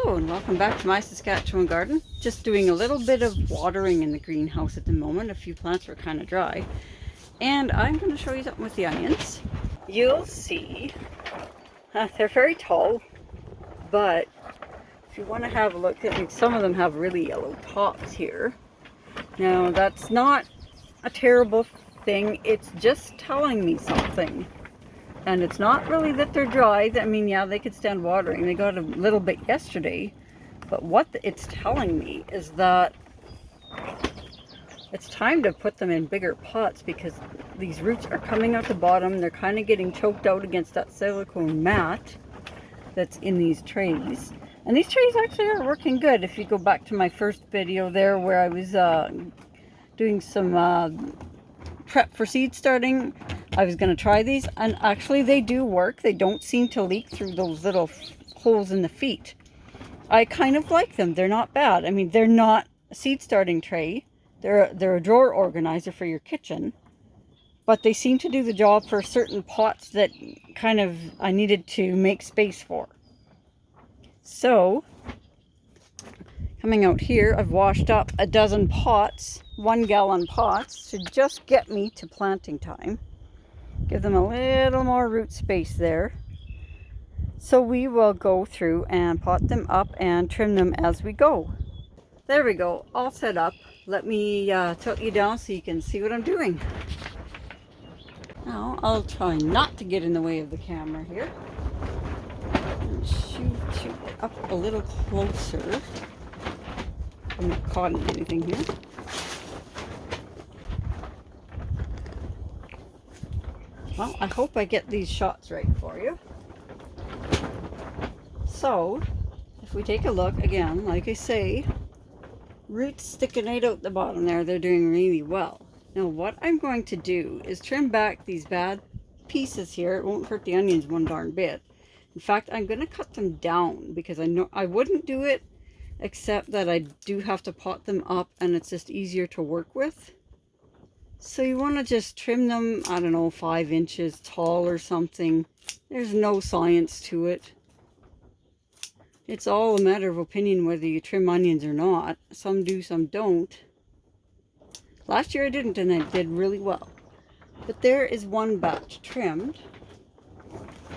Hello and welcome back to my Saskatchewan garden. Just doing a little bit of watering in the greenhouse at the moment. A few plants were kind of dry. And I'm going to show you something with the onions. You'll see they're very tall, but if you want to have a look, I think some of them have really yellow tops here. Now that's not a terrible thing, it's just telling me something. And it's not really that they're dry. I mean, yeah, they could stand watering. They got a little bit yesterday. But what it's telling me is that it's time to put them in bigger pots because these roots are coming out the bottom. They're kind of getting choked out against that silicone mat that's in these trays. And these trays actually are working good. If you go back to my first video there where I was doing some prep for seed starting, I was going to try these, and actually they do work. They don't seem to leak through those little holes in the feet. I kind of like them. They're not bad. I mean, they're not a seed starting tray. They're a drawer organizer for your kitchen, but they seem to do the job for certain pots that kind of I needed to make space for. So coming out here, I've washed up a dozen pots, 1-gallon pots, to just get me to planting time. Give them a little more root space there. So we will go through and pot them up and trim them as we go. There we go, all set up. Let me tilt you down so you can see what I'm doing. Now I'll try not to get in the way of the camera here. And shoot it up a little closer. I'm not caught in anything here. Well, I hope I get these shots right for you. So, if we take a look, again, like I say, roots sticking right out the bottom there, they're doing really well. Now what I'm going to do is trim back these bad pieces here. It won't hurt the onions one darn bit. In fact, I'm going to cut them down because I know I wouldn't do it, except that I do have to pot them up and it's just easier to work with. So you want to just trim them, I don't know, 5 inches tall or something. There's no science to it. It's all a matter of opinion whether you trim onions or not. Some do, some don't. Last year I didn't, and I did really well. But there is one batch trimmed.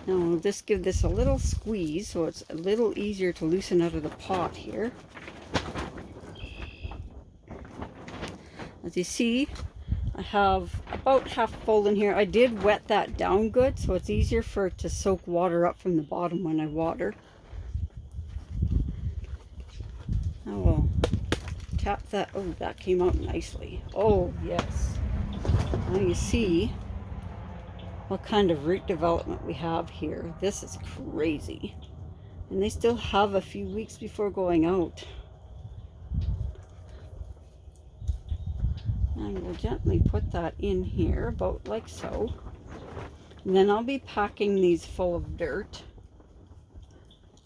Now we'll just give this a little squeeze so it's a little easier to loosen out of the pot here. As you see, I have about half full in here. I did wet that down good, so it's easier for it to soak water up from the bottom when I water. Now we'll tap that. Oh, that came out nicely. Oh, yes. Now you see what kind of root development we have here. This is crazy. And they still have a few weeks before going out. And we'll gently put that in here, about like so. And then I'll be packing these full of dirt.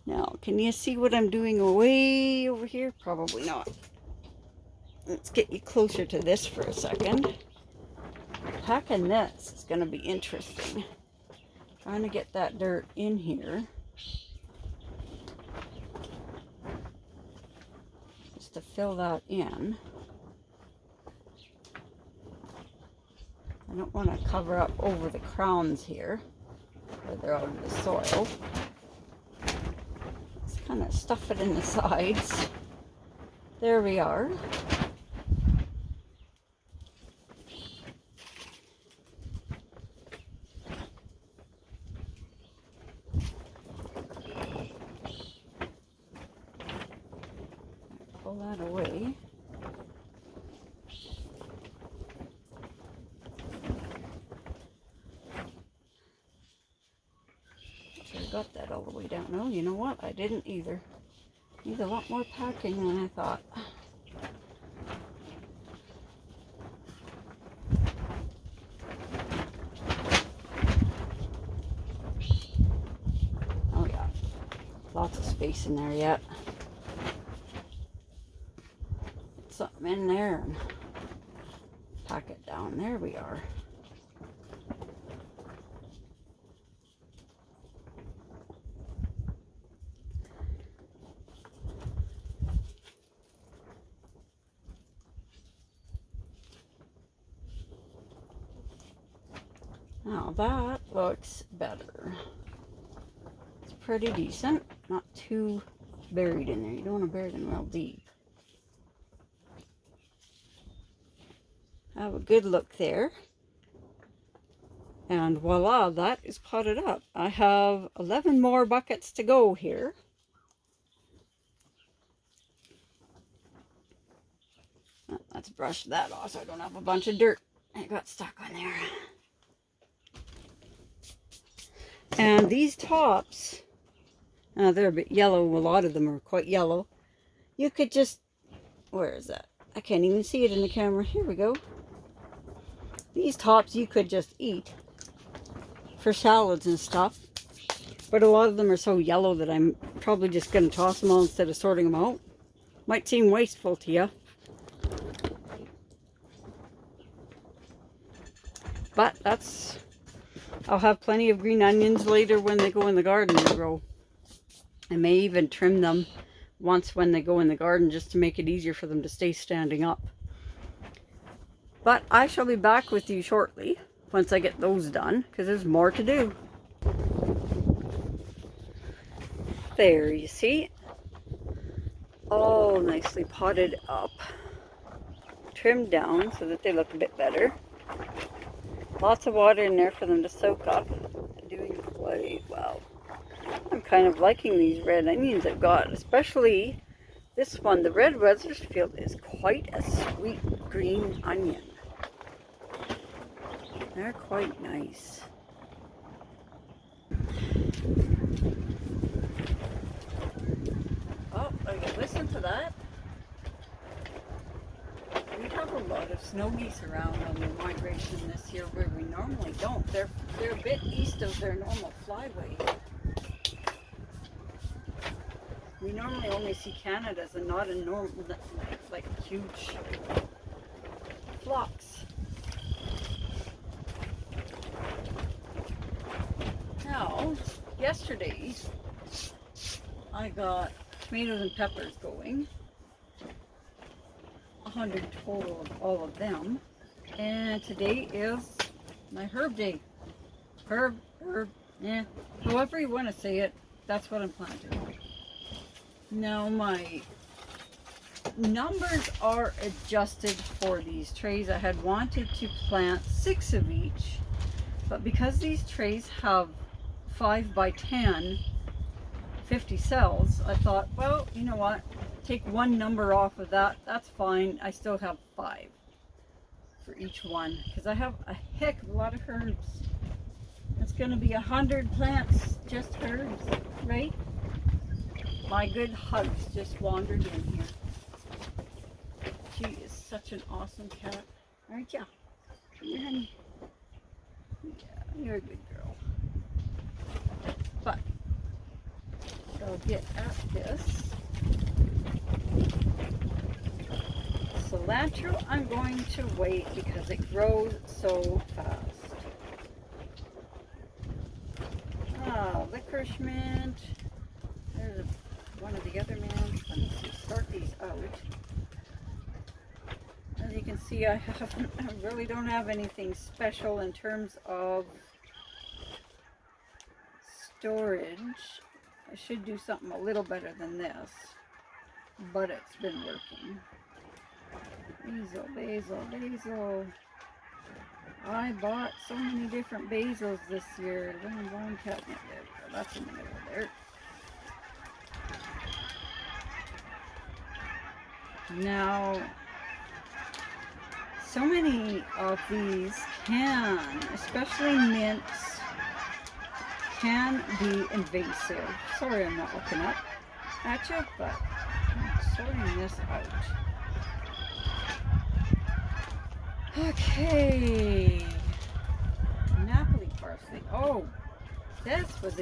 Now, can you see what I'm doing way over here? Probably not. Let's get you closer to this for a second. Packing this is going to be interesting. Trying to get that dirt in here. Just to fill that in. I don't want to cover up over the crowns here, where they're out of the soil. Just kind of stuff it in the sides. There we are. Pull that away. Got that all the way down. No, you know what? I didn't either. Need a lot more packing than I thought. Oh yeah, lots of space in there yet. Put something in there and pack it down. There we are. Now that looks better. It's pretty decent. Not too buried in there. You don't want to bury them real deep. Have a good look there. And voila, that is potted up. I have 11 more buckets to go here. Let's brush that off so I don't have a bunch of dirt that got stuck on there. And these tops, they're a bit yellow. A lot of them are quite yellow. You could just, where is that? I can't even see it in the camera. Here we go. These tops you could just eat for salads and stuff. But a lot of them are so yellow that I'm probably just going to toss them all instead of sorting them out. Might seem wasteful to you. But I'll have plenty of green onions later when they go in the garden to grow. I may even trim them once when they go in the garden just to make it easier for them to stay standing up. But I shall be back with you shortly once I get those done, because there's more to do. There, you see? All nicely potted up. Trimmed down so that they look a bit better. Lots of water in there for them to soak up. They're doing quite well. I'm kind of liking these red onions I've got, especially this one. The red Wethersfield is quite a sweet green onion. They're quite nice. Oh, listen to that. We have a lot of snow geese around on their migration this year where we normally don't. They're a bit east of their normal flyway. We normally only see Canadas and not in normal, like huge flocks. Now, yesterday I got tomatoes and peppers going. 100 total of all of them. And today is my herb day. Herb, yeah. However you want to say it, that's what I'm planting. Now my numbers are adjusted for these trays. I had wanted to plant 6 of each, but because these trays have 5 by 10, 50 cells, I thought, well, you know what? Take one number off of that, that's fine. I still have 5 for each one because I have a heck of a lot of herbs. It's going to be 100 plants, just herbs, right? My good hugs just wandered in here. She is such an awesome cat, aren't ya? Come here, honey. Yeah, you're a good girl. But I'll get at this. Cilantro, I'm going to wait because it grows so fast. Licorice mint. There's one of the other mints. Let me sort these out. As you can see, I really don't have anything special in terms of storage. I should do something a little better than this, but it's been working. Basil, basil, basil. I bought so many different basils this year. Lemon catnip. There we go. That's in the middle there. Now, so many of these can, especially mints, can be invasive. Sorry I'm not looking up at you, but I'm sorting this out. Okay, Napoli parsley. Oh, this was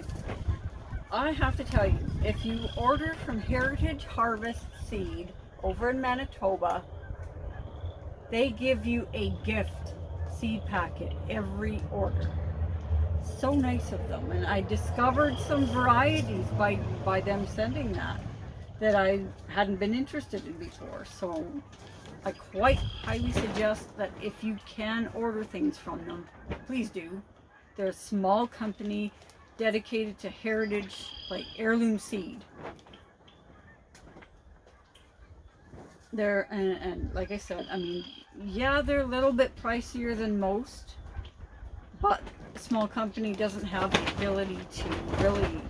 I have to tell you, if you order from Heritage Harvest Seed over in Manitoba, they give you a gift seed packet every order. So nice of them, and I discovered some varieties by them sending that I hadn't been interested in before. So I quite highly suggest that if you can order things from them, please do. They're a small company dedicated to heritage, like heirloom seed. They're, and like I said, I mean, yeah, they're a little bit pricier than most, but a small company doesn't have the ability to really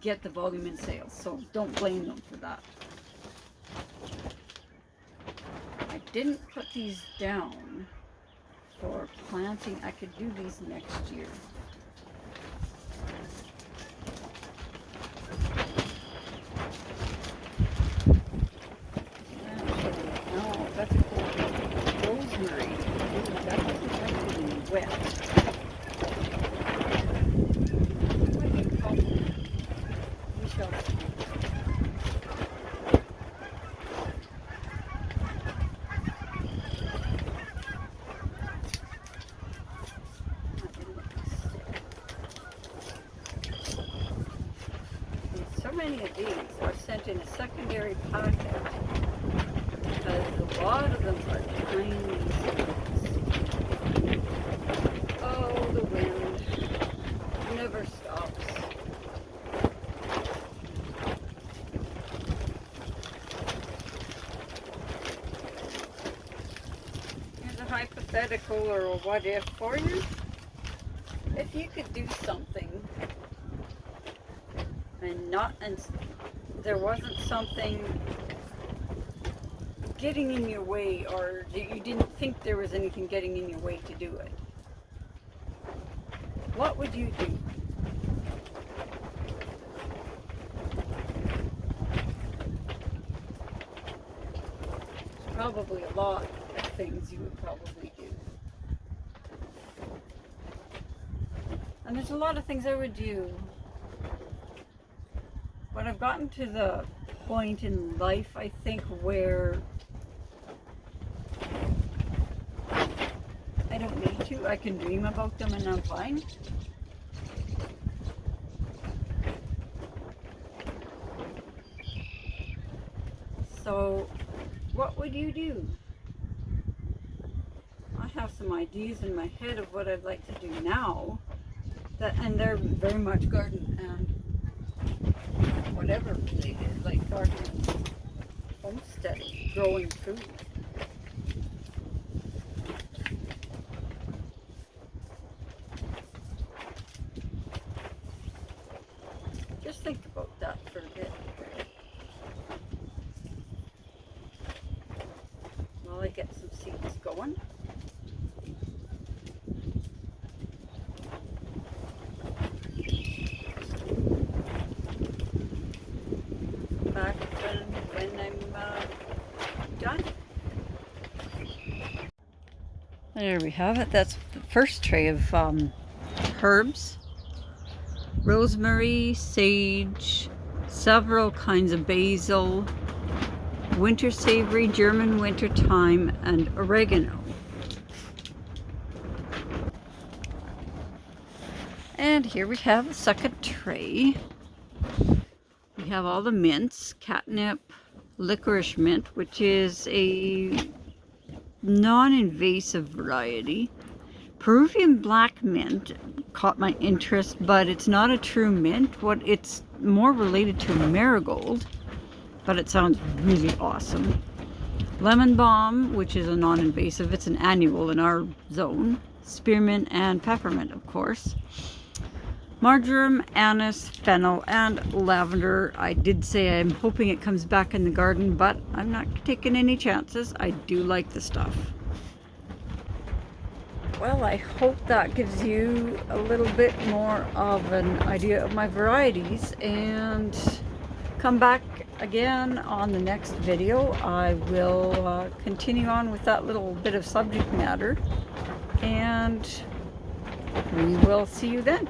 get the volume in sales, so don't blame them for that. I didn't put these down for planting. I could do these next year. No, that's a cool rosemary. Ooh, that doesn't like to be wet. We shall see. So many of these are sent in a secondary packet because a lot of them are tiny seeds. Oh, the wind never stops. Here's a hypothetical or a what if for you. If you could do something and there wasn't something getting in your way, or you didn't think there was anything getting in your way to do it, what would you do? There's probably a lot of things you would probably do. And there's a lot of things I would do. But I've gotten to the point in life, I think, where I don't need to. I can dream about them and I'm fine. So, what would you do? I have some ideas in my head of what I'd like to do now, and they're very much garden and whatever related, like gardening, homesteading, growing food. Just think about that for a bit while I get some seeds going. Back when I'm done. There we have it. That's the first tray of herbs. Rosemary, sage, several kinds of basil, winter savory, German winter thyme, and oregano. And here we have a second tray. We have all the mints, catnip, licorice mint, which is a non-invasive variety. Peruvian black mint caught my interest, but it's not a true mint. It's more related to marigold, but it sounds really awesome. Lemon balm, which is a non-invasive, it's an annual in our zone. Spearmint and peppermint, of course. Marjoram, anise, fennel, and lavender. I did say I'm hoping it comes back in the garden, but I'm not taking any chances. I do like the stuff. Well, I hope that gives you a little bit more of an idea of my varieties, and come back again on the next video. I will continue on with that little bit of subject matter, and we will see you then.